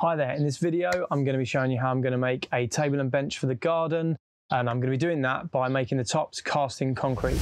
Hi there, in this video I'm going to be showing you how I'm going to make a table and bench for the garden, and I'm going to be doing that by making the tops cast in concrete.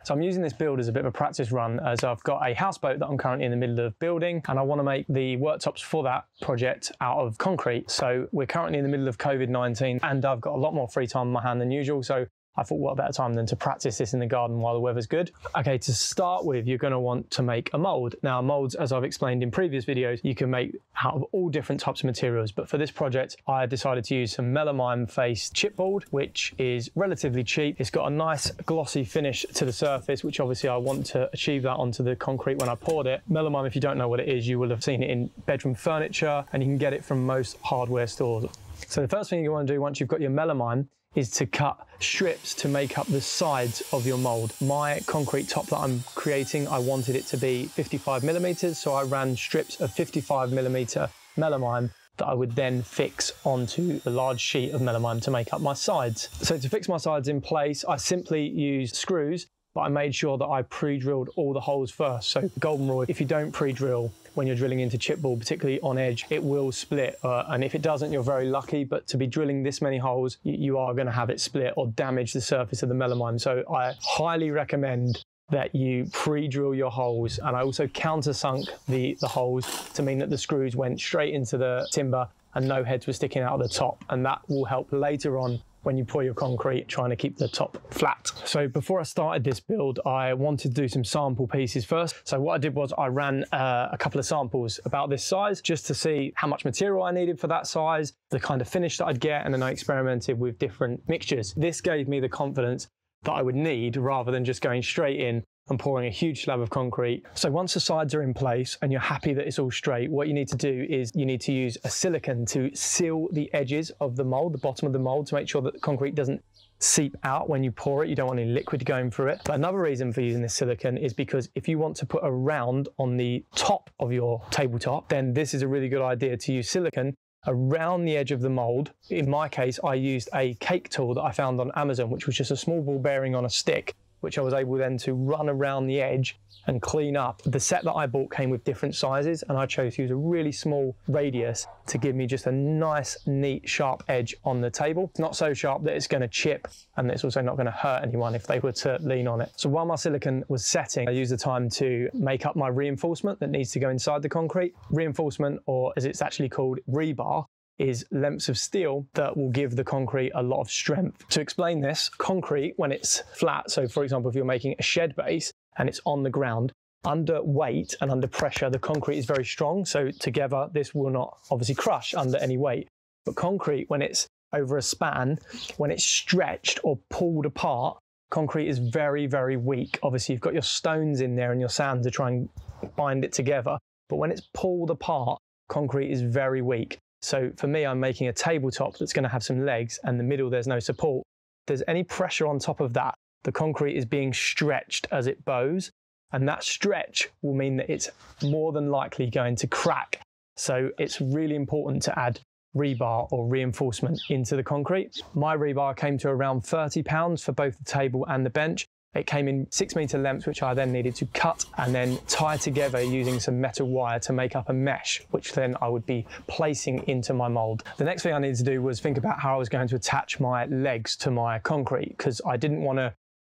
So I'm using this build as a bit of a practice run, as I've got a houseboat that I'm currently in the middle of building, and I want to make the worktops for that project out of concrete. So we're currently in the middle of COVID-19 and I've got a lot more free time on my hand than usual, so I thought what better time than to practice this in the garden while the weather's good. Okay, to start with, you're going to want to make a mould. Now, molds, as I've explained in previous videos, you can make out of all different types of materials, but for this project, I decided to use some melamine faced chipboard, which is relatively cheap. It's got a nice glossy finish to the surface, which obviously I want to achieve that onto the concrete when I poured it. Melamine, if you don't know what it is, you will have seen it in bedroom furniture, and you can get it from most hardware stores. So the first thing you want to do once you've got your melamine is to cut strips to make up the sides of your mold. My concrete top that I'm creating, I wanted it to be 55 millimeters, so I ran strips of 55 millimeter melamine that I would then fix onto a large sheet of melamine to make up my sides. So to fix my sides in place, I simply used screws, but I made sure that I pre-drilled all the holes first. So golden rule, if you don't pre-drill when you're drilling into chipboard, particularly on edge, it will split. And if it doesn't, you're very lucky, but to be drilling this many holes, you are gonna have it split or damage the surface of the melamine. So I highly recommend that you pre-drill your holes. And I also countersunk the holes to mean that the screws went straight into the timber and no heads were sticking out of the top. And that will help later on when you pour your concrete, trying to keep the top flat. So before I started this build, I wanted to do some sample pieces first. So what I did was I ran a couple of samples about this size just to see how much material I needed for that size, the kind of finish that I'd get, and then I experimented with different mixtures. This gave me the confidence that I would need rather than just going straight in and pouring a huge slab of concrete. So once the sides are in place and you're happy that it's all straight, what you need to do is you need to use a silicone to seal the edges of the mold, the bottom of the mold, to make sure that the concrete doesn't seep out when you pour it. You don't want any liquid going through it. But another reason for using this silicone is because if you want to put a round on the top of your tabletop, then this is a really good idea to use silicone around the edge of the mold. In my case, I used a cake tool that I found on Amazon, which was just a small ball bearing on a stick, which I was able then to run around the edge and clean up. The set that I bought came with different sizes, and I chose to use a really small radius to give me just a nice, neat, sharp edge on the table. It's not so sharp that it's gonna chip, and it's also not gonna hurt anyone if they were to lean on it. So while my silicone was setting, I used the time to make up my reinforcement that needs to go inside the concrete. Reinforcement, or as it's actually called, rebar, is lengths of steel that will give the concrete a lot of strength. To explain this, concrete, when it's flat, so for example, if you're making a shed base and it's on the ground, under weight and under pressure, the concrete is very strong. So together, this will not obviously crush under any weight. But concrete, when it's over a span, when it's stretched or pulled apart, concrete is very, very weak. Obviously, you've got your stones in there and your sand to try and bind it together. But when it's pulled apart, concrete is very weak. So for me, I'm making a tabletop that's going to have some legs, and the middle there's no support. If there's any pressure on top of that, the concrete is being stretched as it bows, and that stretch will mean that it's more than likely going to crack. So it's really important to add rebar or reinforcement into the concrete. My rebar came to around £30 for both the table and the bench. It came in 6-meter lengths, which I then needed to cut and then tie together using some metal wire to make up a mesh, which then I would be placing into my mold. The next thing I needed to do was think about how I was going to attach my legs to my concrete, because I didn't want to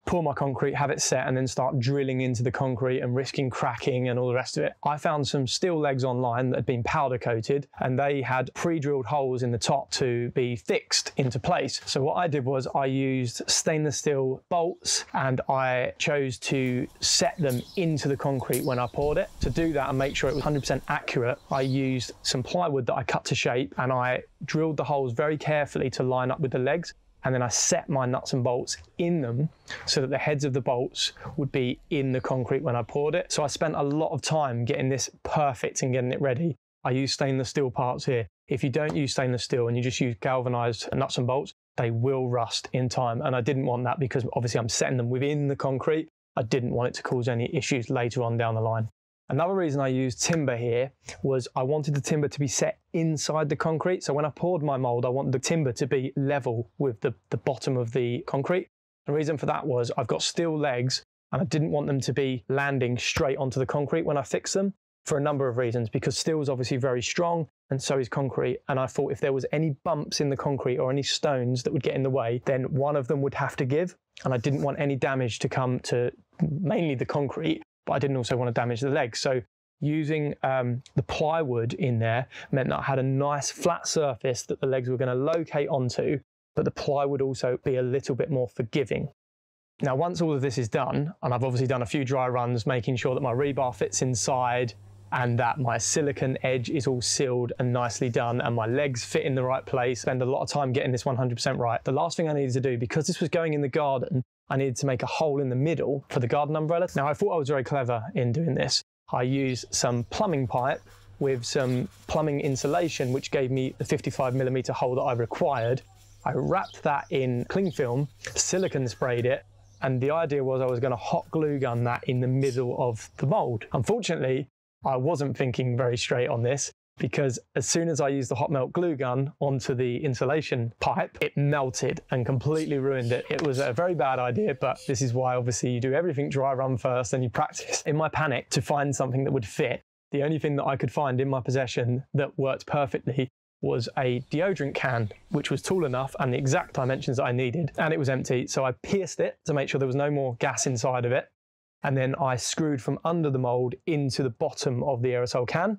pour my concrete, have it set, and then start drilling into the concrete and risking cracking and all the rest of it. I found some steel legs online that had been powder coated, and they had pre-drilled holes in the top to be fixed into place. So what I did was I used stainless steel bolts, and I chose to set them into the concrete when I poured it. To do that and make sure it was 100% accurate, I used some plywood that I cut to shape, and I drilled the holes very carefully to line up with the legs. And then I set my nuts and bolts in them so that the heads of the bolts would be in the concrete when I poured it. So I spent a lot of time getting this perfect and getting it ready. I use stainless steel parts here. If you don't use stainless steel and you just use galvanized nuts and bolts, they will rust in time. And I didn't want that because obviously I'm setting them within the concrete. I didn't want it to cause any issues later on down the line. Another reason I used timber here was I wanted the timber to be set inside the concrete. So when I poured my mold, I wanted the timber to be level with the bottom of the concrete. The reason for that was I've got steel legs and I didn't want them to be landing straight onto the concrete when I fixed them for a number of reasons, because steel is obviously very strong and so is concrete. And I thought if there was any bumps in the concrete or any stones that would get in the way, then one of them would have to give. And I didn't want any damage to come to mainly the concrete, but I didn't also want to damage the legs. So using the plywood in there meant that I had a nice flat surface that the legs were going to locate onto, but the ply would also be a little bit more forgiving. Now, once all of this is done, and I've obviously done a few dry runs, making sure that my rebar fits inside and that my silicone edge is all sealed and nicely done and my legs fit in the right place, spend a lot of time getting this 100% right. The last thing I needed to do, because this was going in the garden, I needed to make a hole in the middle for the garden umbrella. Now, I thought I was very clever in doing this. I used some plumbing pipe with some plumbing insulation, which gave me the 55mm hole that I required. I wrapped that in cling film, silicone sprayed it, and the idea was I was going to hot glue gun that in the middle of the mold. Unfortunately, I wasn't thinking very straight on this, because as soon as I used the hot melt glue gun onto the insulation pipe, it melted and completely ruined it. It was a very bad idea, but this is why obviously you do everything dry run first and you practice. In my panic to find something that would fit, the only thing that I could find in my possession that worked perfectly was a deodorant can, which was tall enough and the exact dimensions that I needed, and it was empty. So I pierced it to make sure there was no more gas inside of it. And then I screwed from under the mold into the bottom of the aerosol can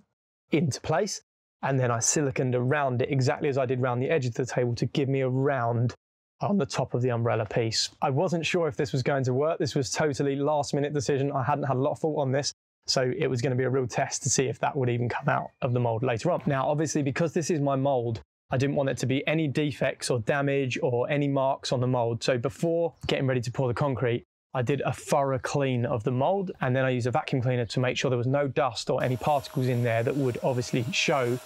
into place. And then I siliconed around it exactly as I did around the edge of the table to give me a round on the top of the umbrella piece. I wasn't sure if this was going to work. This was totally last minute decision. I hadn't had a lot of thought on this. So it was going to be a real test to see if that would even come out of the mold later on. Now, obviously, because this is my mold, I didn't want it to be any defects or damage or any marks on the mold. So before getting ready to pour the concrete, I did a thorough clean of the mold, and then I used a vacuum cleaner to make sure there was no dust or any particles in there that would obviously show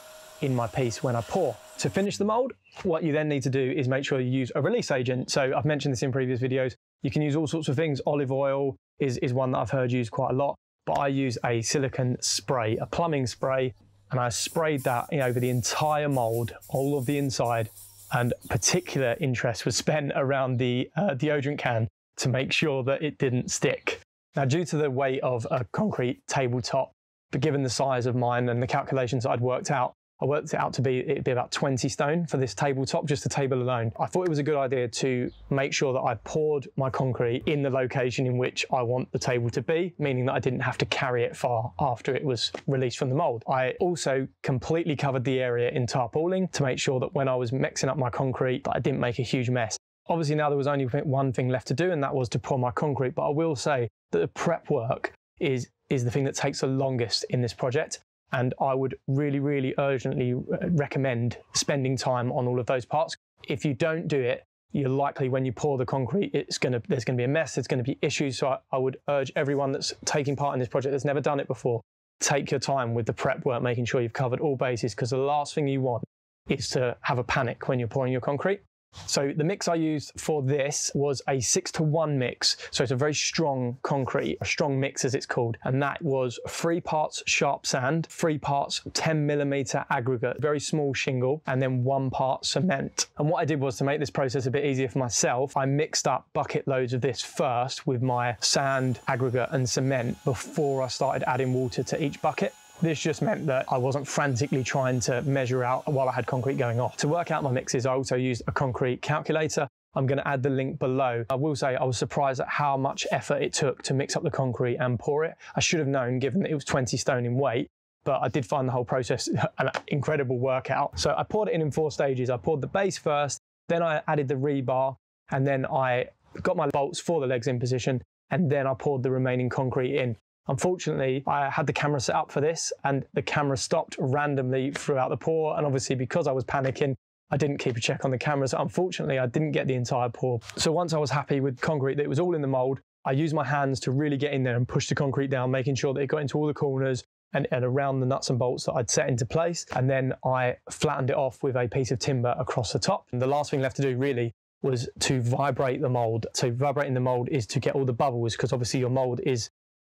in my piece when I pour. To finish the mold, what you then need to do is make sure you use a release agent. So I've mentioned this in previous videos. You can use all sorts of things. Olive oil is one that I've heard used quite a lot. But I use a silicone spray, a plumbing spray, and I sprayed that over the entire mold, all of the inside, and particular interest was spent around the deodorant can to make sure that it didn't stick. Now, due to the weight of a concrete tabletop, but given the size of mine and the calculations that I'd worked out, I worked it out to be, it'd be about 20 stone for this tabletop, just the table alone. I thought it was a good idea to make sure that I poured my concrete in the location in which I want the table to be, meaning that I didn't have to carry it far after it was released from the mold. I also completely covered the area in tarpaulin to make sure that when I was mixing up my concrete, that I didn't make a huge mess. Obviously now there was only one thing left to do, and that was to pour my concrete, but I will say that the prep work is the thing that takes the longest in this project. And I would really, really urgently recommend spending time on all of those parts. If you don't do it, you're likely when you pour the concrete, there's going to be a mess, there's going to be issues. So I would urge everyone that's taking part in this project that's never done it before, take your time with the prep work, making sure you've covered all bases, because the last thing you want is to have a panic when you're pouring your concrete. So the mix I used for this was a 6-to-1 mix. So it's a very strong concrete, a strong mix as it's called. And that was 3 parts sharp sand, 3 parts 10mm aggregate, very small shingle, and then 1 part cement. And what I did was, to make this process a bit easier for myself, I mixed up bucket loads of this first with my sand, aggregate and cement before I started adding water to each bucket. This just meant that I wasn't frantically trying to measure out while I had concrete going off. To work out my mixes, I also used a concrete calculator. I'm going to add the link below. I will say I was surprised at how much effort it took to mix up the concrete and pour it. I should have known, given that it was 20 stone in weight, but I did find the whole process an incredible workout. So I poured it in 4 stages. I poured the base first, then I added the rebar, and then I got my bolts for the legs in position, and then I poured the remaining concrete in. Unfortunately, I had the camera set up for this and the camera stopped randomly throughout the pour. And obviously because I was panicking, I didn't keep a check on the camera. So unfortunately, I didn't get the entire pour. So once I was happy with concrete, that it was all in the mold, I used my hands to really get in there and push the concrete down, making sure that it got into all the corners and around the nuts and bolts that I'd set into place. And then I flattened it off with a piece of timber across the top. And the last thing left to do really was to vibrate the mold. So vibrating the mold is to get all the bubbles, because obviously your mold is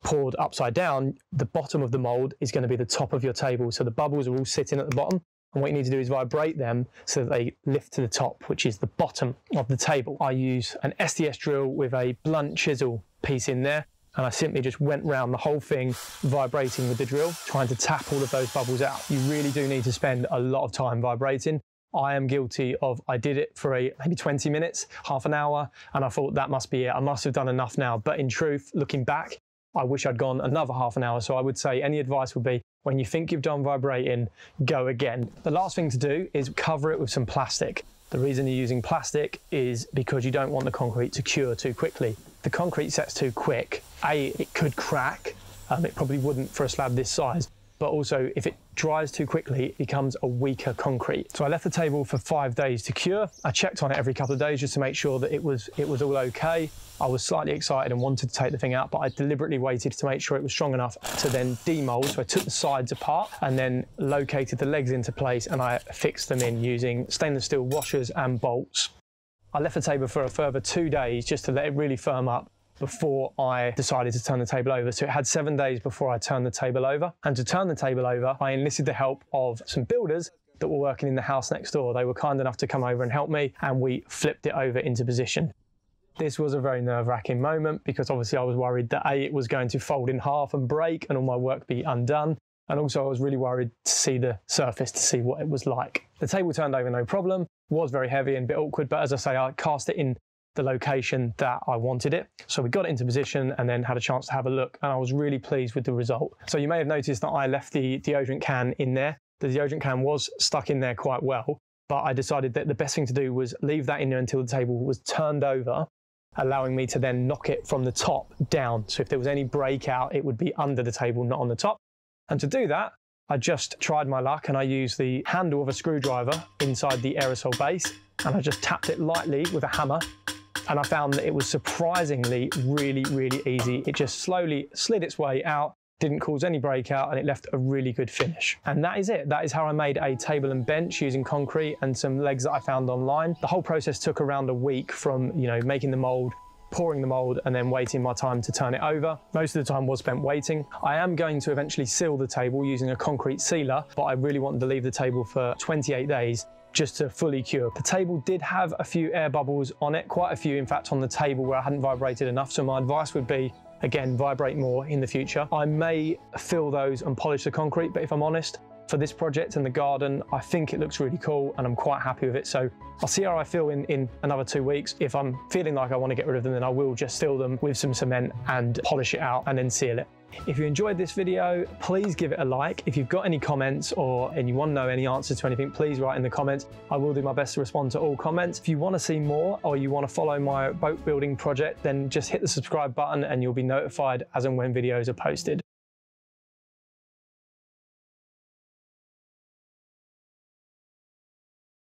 poured upside down. The bottom of the mold is going to be the top of your table. So the bubbles are all sitting at the bottom. And what you need to do is vibrate them so that they lift to the top, which is the bottom of the table. I use an SDS drill with a blunt chisel piece in there. and I simply just went round the whole thing, vibrating with the drill, trying to tap all of those bubbles out. You really do need to spend a lot of time vibrating. I am guilty of, I did it for maybe 20 minutes, half an hour, and I thought that must be it. I must have done enough now. But in truth, looking back, I wish I'd gone another half an hour. So I would say any advice would be, when you think you've done vibrating, go again. The last thing to do is cover it with some plastic. The reason you're using plastic is because you don't want the concrete to cure too quickly. If the concrete sets too quick, it could crack. It probably wouldn't for a slab this size. But also, if it dries too quickly, it becomes a weaker concrete. So I left the table for 5 days to cure. I checked on it every couple of days just to make sure that it was all okay. I was slightly excited and wanted to take the thing out, but I deliberately waited to make sure it was strong enough to then demold. So I took the sides apart and then located the legs into place, and I fixed them in using stainless steel washers and bolts. I left the table for a further 2 days just to let it really firm up before I decided to turn the table over. So it had 7 days before I turned the table over. And to turn the table over, I enlisted the help of some builders that were working in the house next door. They were kind enough to come over and help me, and we flipped it over into position. This was a very nerve-wracking moment because obviously I was worried that it was going to fold in half and break and all my work be undone. And also I was really worried to see the surface, to see what it was like. The table turned over no problem, was very heavy and a bit awkward, but as I say, I cast it in the location that I wanted it. So we got it into position and then had a chance to have a look, and I was really pleased with the result. So you may have noticed that I left the deodorant can in there. The deodorant can was stuck in there quite well, but I decided that the best thing to do was leave that in there until the table was turned over, allowing me to then knock it from the top down. So if there was any breakout, it would be under the table, not on the top. And to do that, I just tried my luck and I used the handle of a screwdriver inside the aerosol base, and I just tapped it lightly with a hammer. And I found that it was surprisingly really easy. It just slowly slid its way out, didn't cause any breakout, and it left a really good finish. And that is it. That is how I made a table and bench using concrete and some legs that I found online. The whole process took around a week from, making the mold, pouring the mold, and then waiting my time to turn it over. Most of the time was spent waiting. I am going to eventually seal the table using a concrete sealer, but I really wanted to leave the table for 28 days just to fully cure. The table did have a few air bubbles on it, quite a few in fact on the table where I hadn't vibrated enough. So my advice would be, again, vibrate more in the future. I may fill those and polish the concrete, but if I'm honest, for this project and the garden, I think it looks really cool and I'm quite happy with it. So I'll see how I feel in another 2 weeks. If I'm feeling like I want to get rid of them, then I will just fill them with some cement and polish it out and then seal it. If you enjoyed this video, please give it a like. If you've got any comments and you want to know any answers to anything, please write in the comments. I will do my best to respond to all comments. If you want to see more or you want to follow my boat building project, then just hit the subscribe button and you'll be notified as and when videos are posted.